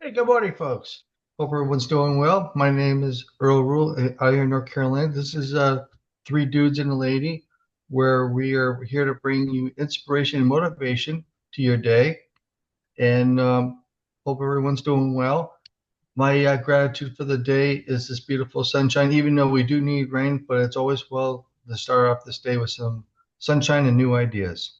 Hey, good morning, folks. Hope everyone's doing well. My name is Earl Rule out here in North Carolina. This is Three Dudes and a Lady, where we are here to bring you inspiration and motivation to your day. And hope everyone's doing well. My gratitude for the day is this beautiful sunshine, even though we do need rain, but it's always well to start off this day with some sunshine and new ideas.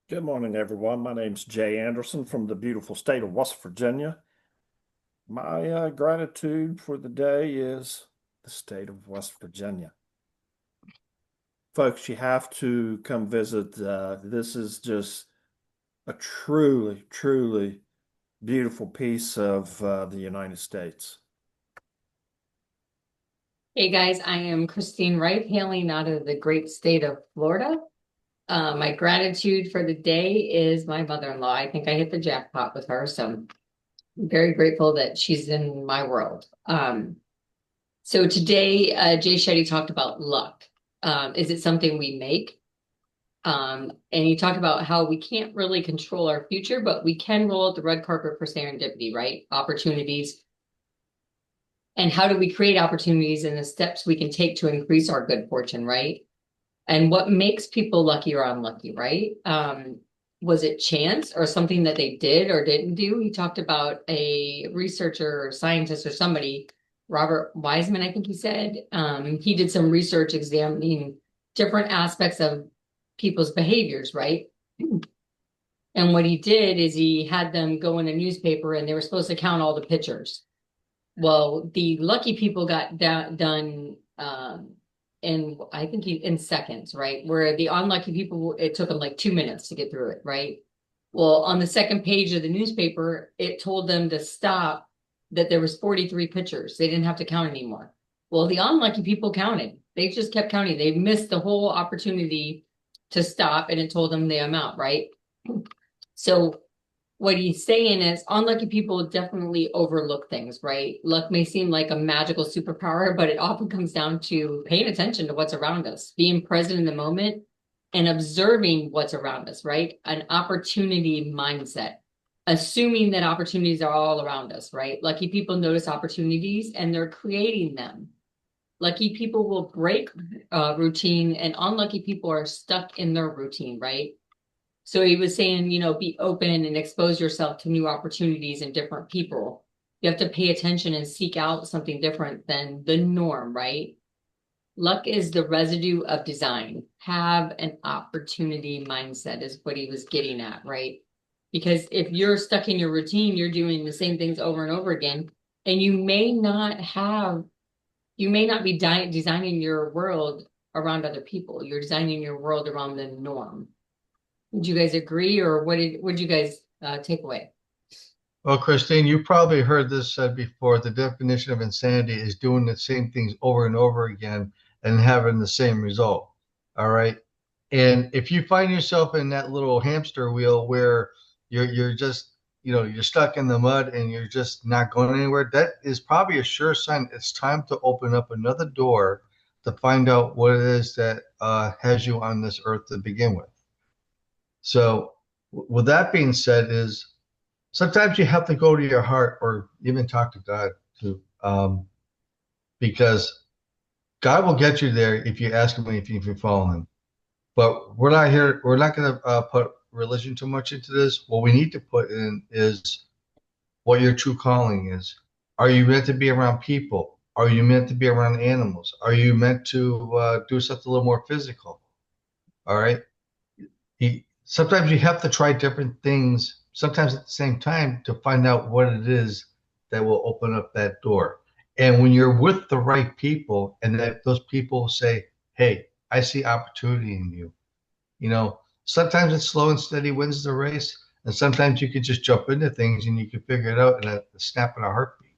Good morning, everyone. My name's Jay Anderson from the beautiful state of West Virginia. My gratitude for the day is the state of West Virginia. Folks, you have to come visit. This is just a truly, truly beautiful piece of the United States. Hey guys, I am Christine Wright, hailing out of the great state of Florida. My gratitude for the day is my mother-in-law. I think I hit the jackpot with her, so I'm very grateful that she's in my world. So today, Jay Shetty talked about luck. Is it something we make? And he talked about how we can't really control our future, but we can roll out the red carpet for serendipity, right? Opportunities. And how do we create opportunities and the steps we can take to increase our good fortune, right? And what makes people lucky or unlucky, right? Was it chance or something that they did or didn't do? He talked about a researcher or scientist or somebody, Robert Wiseman, I think he said. He did some research examining different aspects of people's behaviors, right? And what he did is he had them go in a newspaper and they were supposed to count all the pictures. Well, the lucky people got done in I think in seconds, right? Where the unlucky people, it took them like 2 minutes to get through it, right? Well, on the second page of the newspaper, it told them to stop, that there was 43 pictures. They didn't have to count anymore. Well, the unlucky people counted. They just kept counting. They missed the whole opportunity to stop, and it told them the amount, right? So what he's saying is unlucky people definitely overlook things, right? Luck may seem like a magical superpower, but it often comes down to paying attention to what's around us, being present in the moment and observing what's around us, right? An opportunity mindset, assuming that opportunities are all around us, right? Lucky people notice opportunities and they're creating them. Lucky people will break routine, and unlucky people are stuck in their routine, right? So he was saying, be open and expose yourself to new opportunities and different people. You have to pay attention and seek out something different than the norm, right? Luck is the residue of design. Have an opportunity mindset is what he was getting at, right? Because if you're stuck in your routine, you're doing the same things over and over again, and you may not be designing your world around other people. You're designing your world around the norm. Would you guys agree, or what did you guys take away? Well, Christine, you probably heard this said before. The definition of insanity is doing the same things over and over again and having the same result. All right. And if you find yourself in that little hamster wheel where you're just, you're stuck in the mud and you're just not going anywhere, that is probably a sure sign it's time to open up another door to find out what it is that has you on this earth to begin with. So, with that being said, is sometimes you have to go to your heart or even talk to God too, because God will get you there if you ask Him if you follow Him. But we're not here. We're not going to put religion too much into this. What we need to put in is what your true calling is. Are you meant to be around people? Are you meant to be around animals? Are you meant to do something a little more physical? All right. Sometimes you have to try different things, sometimes at the same time, to find out what it is that will open up that door. And when you're with the right people, and that those people say, "Hey, I see opportunity in you," sometimes it's slow and steady wins the race, and sometimes you can just jump into things and you can figure it out in a snap and a heartbeat.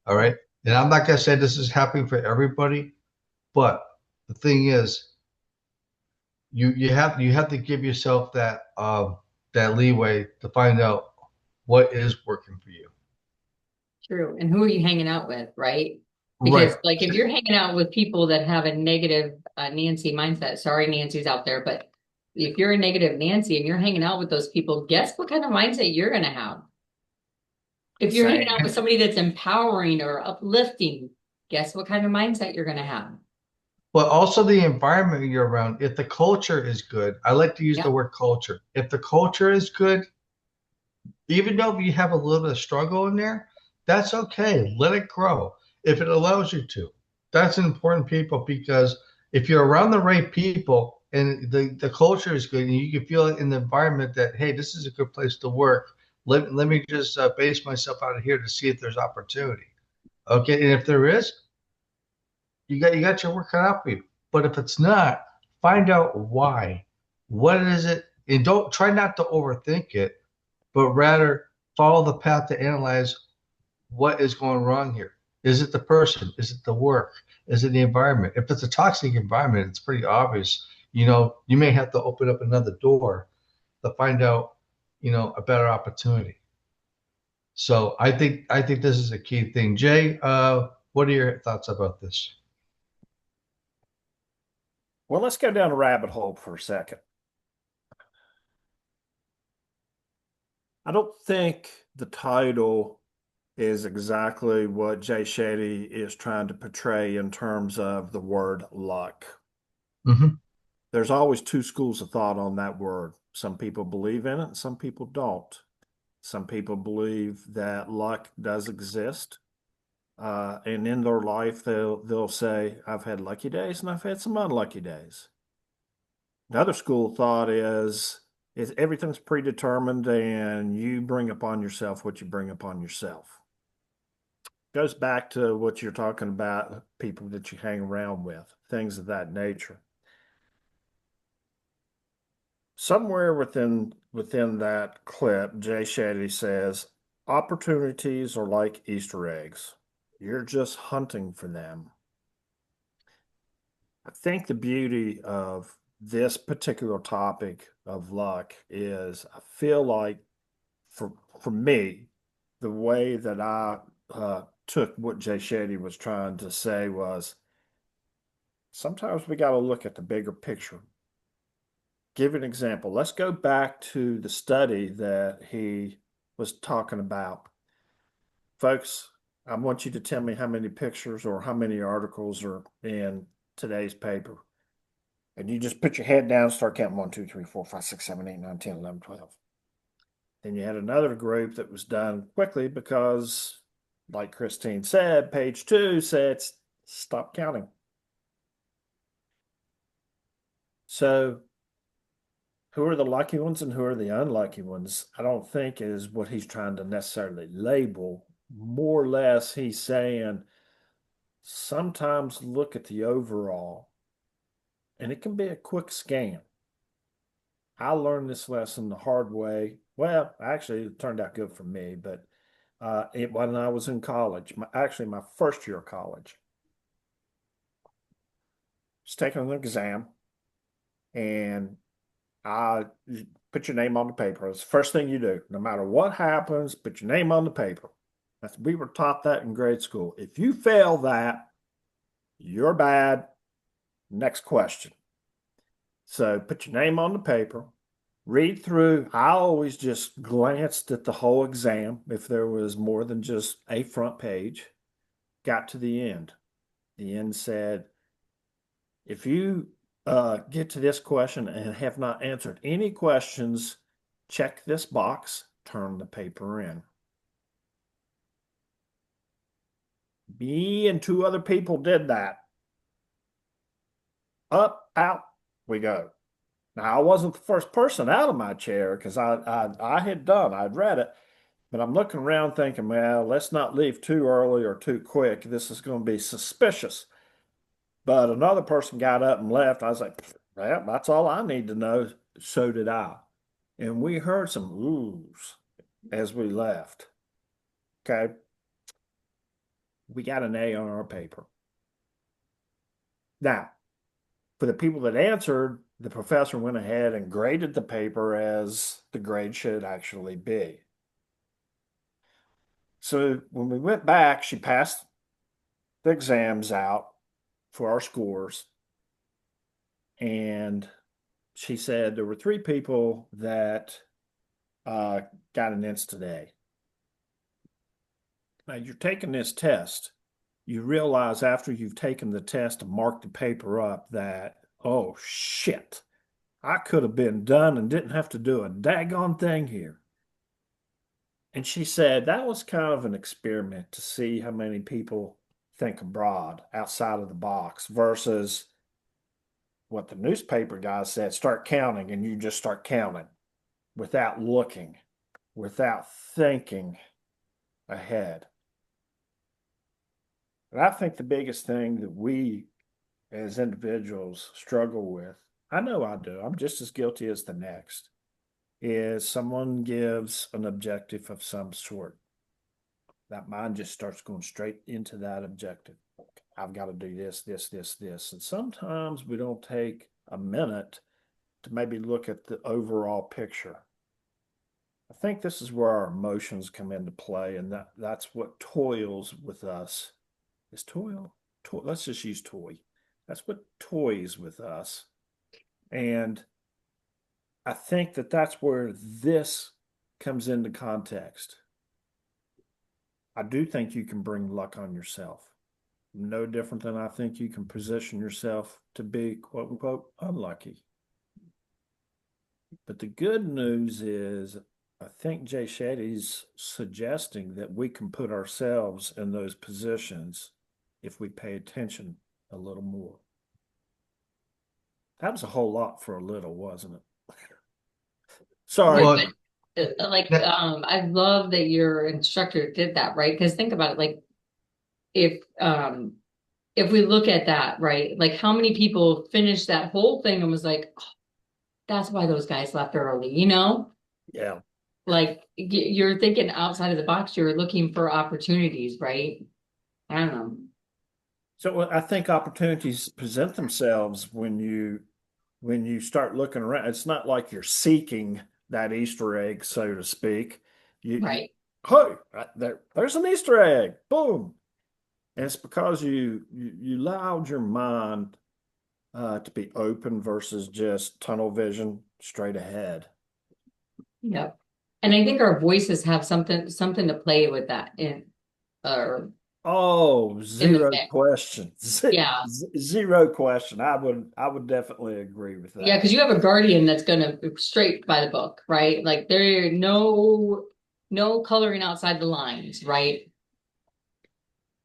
All right. And I'm not gonna say this is happening for everybody, but the thing is, you have to give yourself that leeway to find out what is working for you. True. And who are you hanging out with, right? Right. Because like if you're hanging out with people that have a negative Nancy mindset, sorry Nancy's out there, but if you're a negative Nancy and you're hanging out with those people, guess what kind of mindset you're going to have? If you're hanging Same. out with somebody that's empowering or uplifting, guess what kind of mindset you're going to have? But also the environment you're around. If the culture is good, I like to use the Yeah. word culture. If the culture is good, even though you have a little bit of struggle in there, that's okay. Let it grow if it allows you to. That's an important people because if you're around the right people and the culture is good and you can feel it in the environment that, hey, this is a good place to work. Let me just base myself out of here to see if there's opportunity. Okay. And if there is, you got your work cut out for you. But if it's not, find out why. What is it? And don't try not to overthink it, but rather follow the path to analyze what is going wrong here. Is it the person? Is it the work? Is it the environment? If it's a toxic environment, it's pretty obvious. You may have to open up another door to find out, a better opportunity. So I think this is a key thing. Jay, what are your thoughts about this? Well, let's go down a rabbit hole for a second. I don't think the title is exactly what Jay Shetty is trying to portray in terms of the word luck. Hmm. There's always two schools of thought on that word. Some people believe in it, and some people don't. Some people believe that luck does exist. And in their life, they'll say, I've had lucky days and I've had some unlucky days. Another school of thought is everything's predetermined and you bring upon yourself what you bring upon yourself. Goes back to what you're talking about, people that you hang around with, things of that nature. Somewhere within that clip, Jay Shetty says, opportunities are like Easter eggs. You're just hunting for them. I think the beauty of this particular topic of luck is I feel like for me, the way that I took what Jay Shetty was trying to say was sometimes we got to look at the bigger picture. Give an example. Let's go back to the study that he was talking about. Folks, I want you to tell me how many pictures or how many articles are in today's paper. And you just put your head down and start counting 1, 2, 3, 4, 5, 6, 7, 8, 9, 10, 11, 12. Then you had another group that was done quickly because, like Christine said, page 2 said stop counting. So, who are the lucky ones and who are the unlucky ones? I don't think is what he's trying to necessarily label. More or less, he's saying sometimes look at the overall, and it can be a quick scan. I learned this lesson the hard way. Well, actually, it turned out good for me, but when I was in college, my first year of college, I was taking an exam, and I put your name on the paper. It's the first thing you do. No matter what happens, put your name on the paper. We were taught that in grade school. If you fail that, you're bad. Next question. So put your name on the paper, read through. I always just glanced at the whole exam if there was more than just a front page. Got to the end. The end said, if you get to this question and have not answered any questions, check this box, turn the paper in. Me and 2 other people did that. Up, out, we go. Now, I wasn't the first person out of my chair because I'd read it, but I'm looking around thinking, well, let's not leave too early or too quick. This is going to be suspicious. But another person got up and left. I was like, well, that's all I need to know. So did I. And we heard some oohs as we left. Okay. We got an A on our paper. Now, for the people that answered, the professor went ahead and graded the paper as the grade should actually be. So when we went back, she passed the exams out for our scores. And she said there were 3 people that got an instant A. Now you're taking this test. You realize after you've taken the test and marked the paper up that, oh shit, I could have been done and didn't have to do a daggone thing here. And she said that was kind of an experiment to see how many people think abroad, outside of the box, versus what the newspaper guy said, start counting, and you just start counting without looking, without thinking ahead. And I think the biggest thing that we as individuals struggle with, I know I do, I'm just as guilty as the next, is someone gives an objective of some sort. That mind just starts going straight into that objective. I've got to do this, this, this, this. And sometimes we don't take a minute to maybe look at the overall picture. I think this is where our emotions come into play, and that's what toils with us. Is toil? Let's just use toy. That's what toys with us. And I think that that's where this comes into context. I do think you can bring luck on yourself. No different than I think you can position yourself to be, quote unquote, unlucky. But the good news is, I think Jay Shetty's suggesting that we can put ourselves in those positions if we pay attention a little more. That was a whole lot for a little, wasn't it? Sorry. Well, I love that your instructor did that, right? Because think about it, like if we look at that, right, like how many people finished that whole thing and was like, oh, that's why those guys left early, you know? Yeah. Like you're thinking outside of the box, you're looking for opportunities, right? I don't know. So I think opportunities present themselves when you start looking around. It's not like you're seeking that Easter egg, so to speak. Right. Hey, there's an Easter egg. Boom. And it's because you allowed your mind to be open versus just tunnel vision straight ahead. Yep. And I think our voices have something to play with that in Oh, in the zero mix. question. Yeah. Zero question. I would definitely agree with Yeah, that. because you have a guardian that's gonna be straight by the book, right? Like there are no coloring outside the lines, right?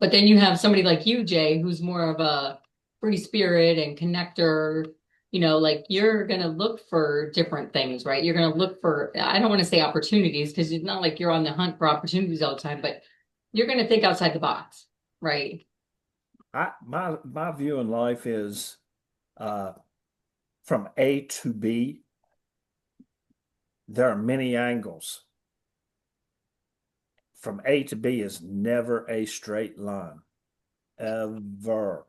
But then you have somebody like you, Jay, who's more of a free spirit and connector, you know, like you're gonna look for different things, right? You're gonna look for, I don't want to say opportunities, because it's not like you're on the hunt for opportunities all the time, but you're gonna think outside the box, right? My view in life is from A to B, there are many angles. From A to B is never a straight line. Ever.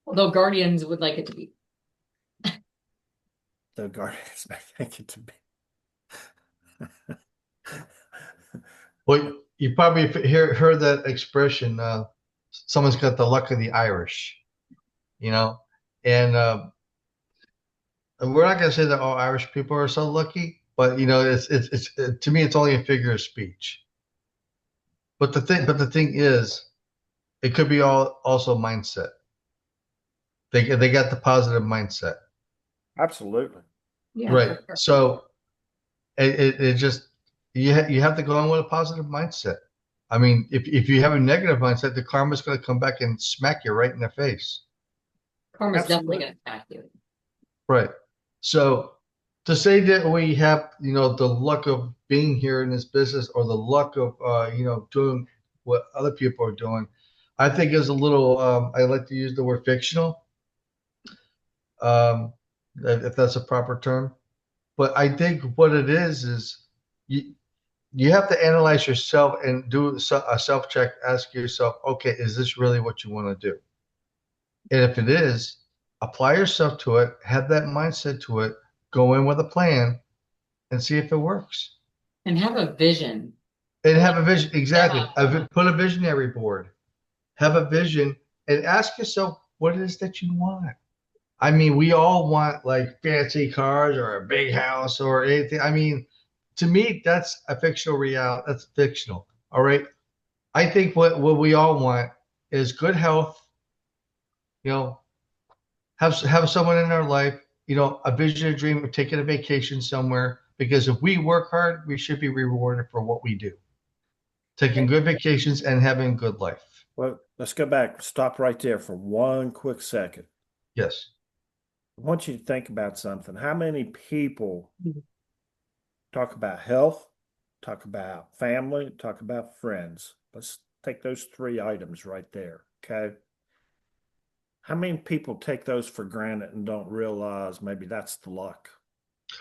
Although guardians would like it to be. The guardians may think it to be. well, you probably heard that expression. Someone's got the luck of the Irish, you know, and we're not going to say that all Irish people are so lucky, but you know, it's to me, it's only a figure of speech. But the thing is, it could be also mindset. They got the positive mindset, Absolutely. Yeah, right? for sure. So it just you have to go in with a positive mindset. I mean, if you have a negative mindset, the karma's going to come back and smack you right in the face. Karma's definitely Absolutely. gonna attack you. Right. So to say that we have, you know, the luck of being here in this business or the luck of, you know, doing what other people are doing, I think is a little, I like to use the word fictional, um, if that's a proper term. But I think what it is you, you have to analyze yourself and do a self check, ask yourself, okay, is this really what you want to do? And if it is, apply yourself to it, have that mindset to it, go in with a plan and see if it works. And have a vision. And have a vision. Exactly. Yeah. Put a visionary board. Have a vision and ask yourself what it is that you want. I mean, we all want like fancy cars or a big house or anything. I mean, to me, that's a fictional reality. That's fictional. All right. I think what we all want is good health, you know, have someone in our life, a vision, a dream of taking a vacation somewhere. Because if we work hard, we should be rewarded for what we do. Taking good vacations and having a good life. Well, let's go back. Stop right there for one quick second. Yes. I want you to think about something. How many people talk about health, talk about family, talk about friends? Let's take those three items right there. Okay. How many people take those for granted and don't realize maybe that's the luck?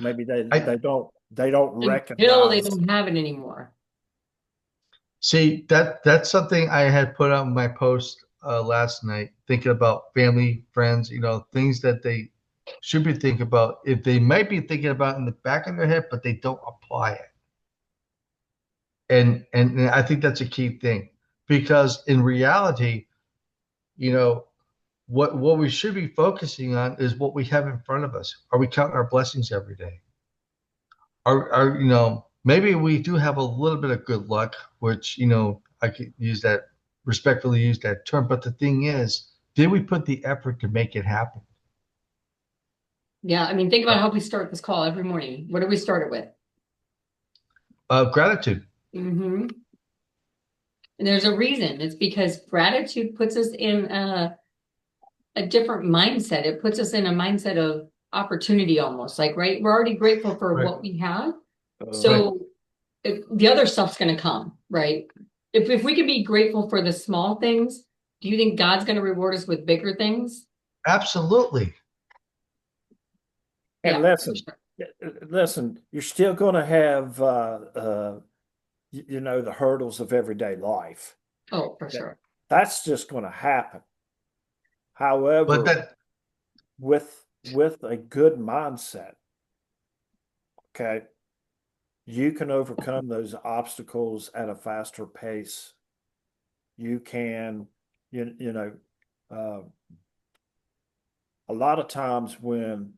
Maybe I they don't Until they recognize. don't have it anymore. see that's something I had put on my post last night, thinking about family, friends, things that they should be thinking about if they might be thinking about in the back of their head, but they don't apply it. And I think that's a key thing because in reality, you know, what we should be focusing on is what we have in front of us. Are we counting our blessings every day? Maybe we do have a little bit of good luck, which, I could respectfully use that term. But the thing is, did we put the effort to make it happen? Yeah, I mean, think about how we start this call every morning. What do we start it with? Gratitude. Mm-hmm. And there's a reason. It's because gratitude puts us in a different mindset. It puts us in a mindset of opportunity almost. Like, right, we're already grateful for Right. what we have. Right. So the other stuff's going to come, right? If we could be grateful for the small things, do you think God's going to reward us with bigger things? Absolutely. And Yeah, for sure. listen, you're still going to have, the hurdles of everyday life. Oh, for That, sure. that's just going to happen. But However, that with a good mindset, okay, you can overcome those obstacles at a faster pace. You can, you know, uh, a lot of times when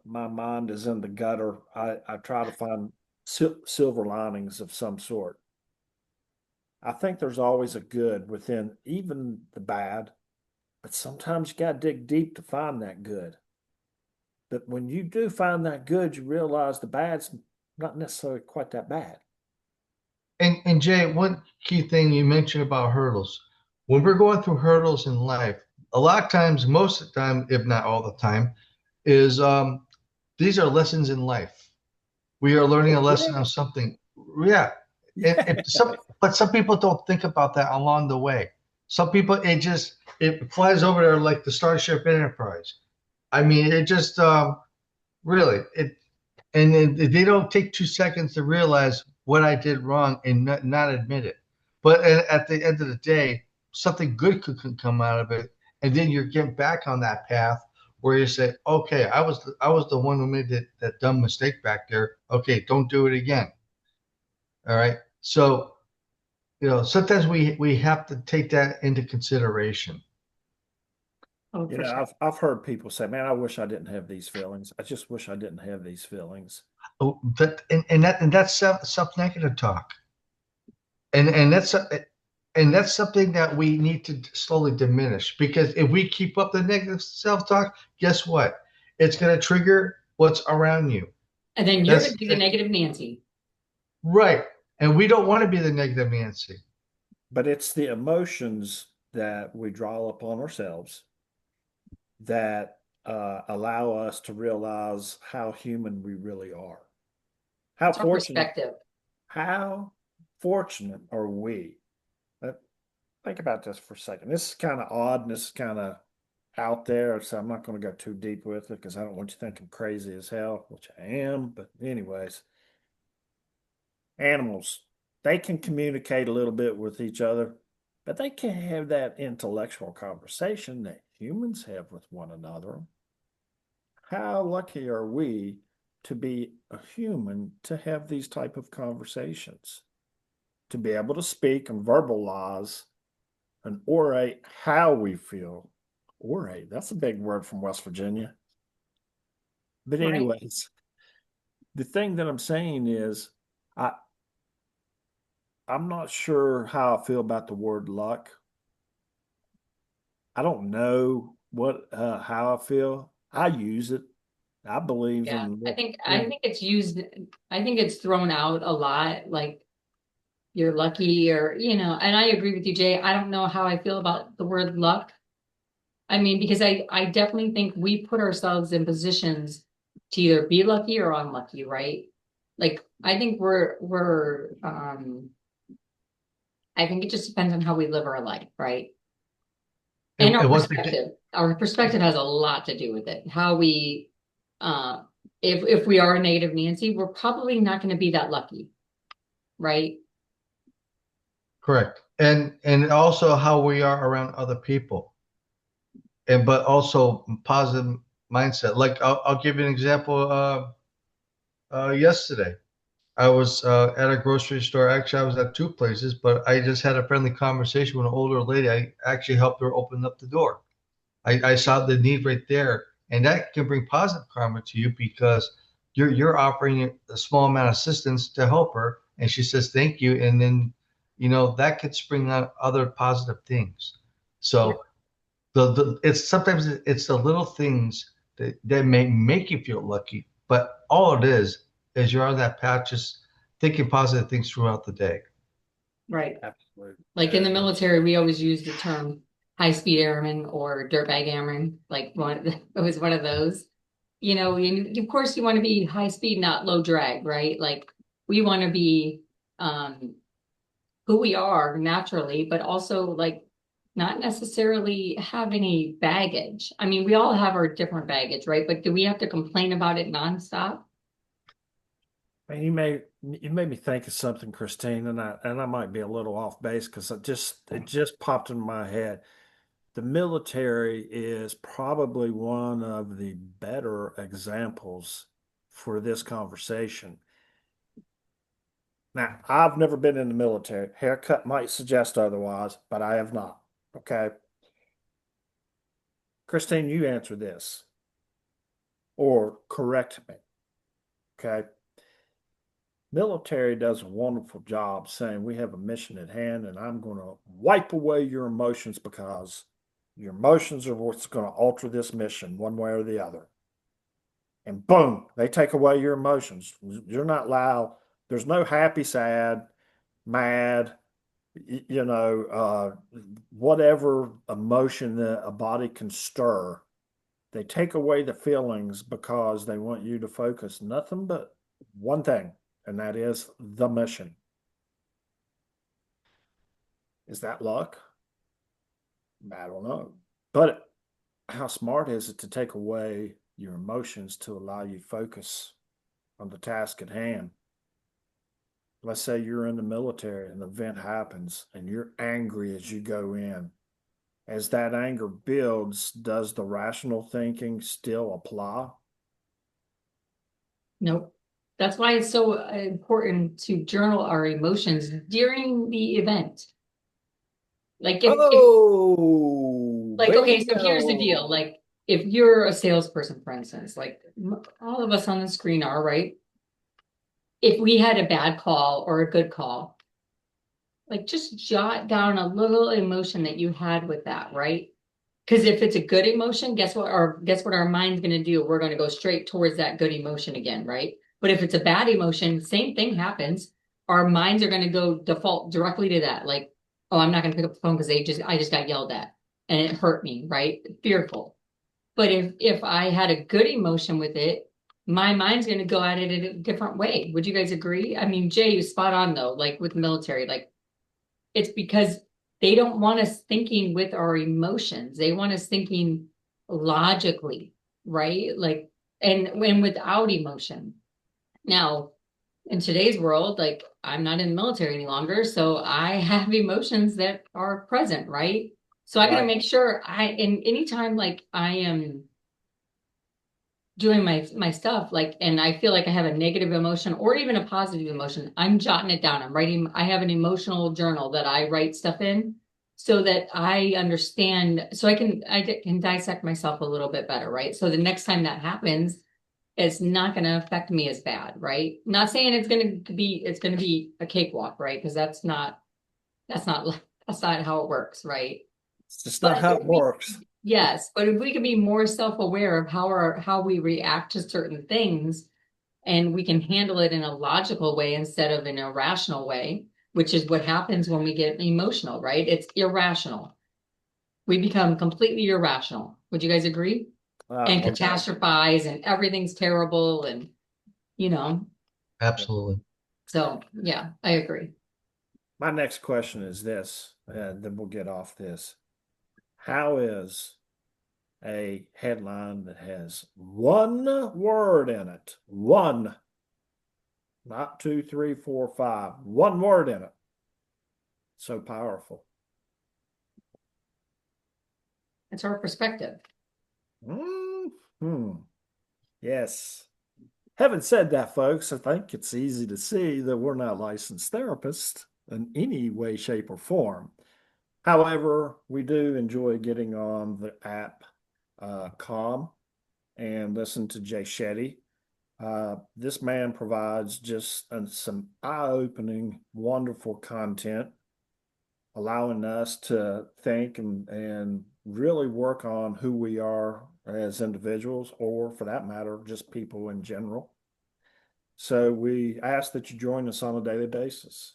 my mind is in the gutter, I try to find silver linings of some sort. I think there's always a good within even the bad, but sometimes you got to dig deep to find that good. But when you do find that good, you realize the bad's not necessarily quite that bad. and Jay, one key thing you mentioned about hurdles. When we're going through hurdles in life, a lot of times, most of the time, if not all the time, is these are lessons in life. We are learning a Oh, lesson yeah. on something. Yeah. And but some people don't think about that along the way. Some people, it flies over there like the Starship Enterprise. I mean, it just really they don't take 2 seconds to realize what I did wrong and not admit it. But at the end of the day, something good could come out of it, and then you're getting back on that path where you say, okay, I was the one who made that dumb mistake back there. Okay, don't do it again. All right. So, sometimes we have to take that into consideration. Oh, for sure. I've heard people say, "Man, I wish I didn't have these feelings. I just wish I didn't have these feelings." Oh, that's self-negative talk. And that's something that we need to slowly diminish, because if we keep up the negative self-talk, guess what? It's going to trigger what's around you. And then you're going That's to be the negative Nancy. right. And we don't want to be the negative Nancy. But it's the emotions that we draw upon ourselves that allow us to realize how human we really are. How It's our fortunate, perspective. how fortunate are we? Uh, Think about this for a second. This is kind of odd and this is kind of out there, so I'm not going to go too deep with it because I don't want you to think I'm crazy as hell, which I am. But anyways, animals, they can communicate a little bit with each other, but they can't have that intellectual conversation that humans have with one another. How lucky are we to be a human to have these type of conversations, to be able to speak and verbalize and orate how we feel. Orate, that's a big word from West Virginia. But Right. anyways, the thing that I'm saying is I I'm not sure how I feel about the word luck. I don't know how I feel. I use it. I believe Yeah, in I think it's used, I think it's thrown out a lot, like you're lucky or, and I agree with you, Jay. I don't know how I feel about the word luck. I mean, because I definitely think we put ourselves in positions to either be lucky or unlucky, right? Like I think I think it just depends on how we live our life, right? And our And one thing, perspective. Our perspective has a lot to do with it. How we uh if we are a negative Nancy, we're probably not going to be that lucky, right? correct. And also how we are around other people. And but also positive mindset. Like I'll give you an example. Yesterday, I was at a grocery store. Actually, I was at two places, but I just had a friendly conversation with an older lady. I actually helped her open up the door. I saw the need right there, and that can bring positive karma to you because you're offering a small amount of assistance to help her, and she says thank you, and then that could spring out other positive things. Yeah. So it's sometimes it's the little things that may make you feel lucky, but all it is you're on that path just thinking positive things throughout the day. Right. absolutely. Like in the military, we always use the term high-speed airman or dirtbag airman. Like it was one of those. Of course you want to be high speed, not low drag, right? Like we want to be um who we are naturally, but also like not necessarily have any baggage. I mean, we all have our different baggage, right? But do we have to complain about it nonstop? And you made me think of something, Christine, and I might be a little off base because it just popped in my head. The military is probably one of the better examples for this conversation. Now, I've never been in the military. Haircut might suggest otherwise, but I have not. Okay. Christine, you answer this or correct me. Okay. Military does a wonderful job saying we have a mission at hand and I'm going to wipe away your emotions because your emotions are what's going to alter this mission one way or the other. And boom, they take away your emotions. You're not loud. There's no happy, sad, mad, whatever emotion that a body can stir. They take away the feelings because they want you to focus nothing but one thing, and that is the mission. Is that luck? I don't know. But how smart is it to take away your emotions to allow you focus on the task at hand? Let's say you're in the military and an event happens and you're angry as you go in. As that anger builds, does the rational thinking still apply? Nope. That's why it's so important to journal our emotions during the event. Like if Oh, like okay, so here's the deal. bingo. Like if you're a salesperson, for instance, like all of us on the screen are, right? If we had a bad call or a good call, like just jot down a little emotion that you had with that, right? Because if it's a good emotion, guess what our mind's going to do? We're going to go straight towards that good emotion again, right? But if it's a bad emotion, same thing happens. Our minds are going to go default directly to that. Like, oh, I'm not going to pick up the phone because I just got yelled at and it hurt me, right? Fearful. But if I had a good emotion with it, my mind's going to go at it in a different way. Would you guys agree? I mean, Jay, you spot on though, like with military, like it's because they don't want us thinking with our emotions. They want us thinking logically, right? Like, and when without emotion. Now, in today's world, like I'm not in the military any longer, so I have emotions that are present, right? So I got to Right. make sure in anytime like I am doing my stuff like and I feel like I have a negative emotion or even a positive emotion, I'm jotting it down. I have an emotional journal that I write stuff in so that I understand so I can dissect myself a little bit better, right? So the next time that happens, it's not going to affect me as bad, right? Not saying it's going to be a cakewalk, right? Because that's not that's not how it works, right? It's just not But how if it we, works. yes, but if we can be more self-aware of how we react to certain things, and we can handle it in a logical way instead of an irrational way, which is what happens when we get emotional, right? It's irrational. We become completely irrational. Would you guys agree? And Well, catastrophize and everything's terrible and you know, Absolutely. so yeah, I agree. my next question is this, and then we'll get off this. How is a headline that has one word in it, one, not two, three, four, five, one word in it, so powerful? It's our perspective. Hmm. Yes. Having said that, folks, I think it's easy to see that we're not licensed therapists in any way, shape, or form. However, we do enjoy getting on the app Calm and listen to Jay Shetty. This man provides just some eye-opening, wonderful content, allowing us to think and really work on who we are as individuals, or for that matter, just people in general. So we ask that you join us on a daily basis.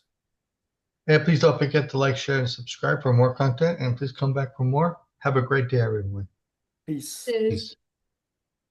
And please don't forget to like, share, and subscribe for more content. And please come back for more. Have a great day, everyone. Peace. Is Peace.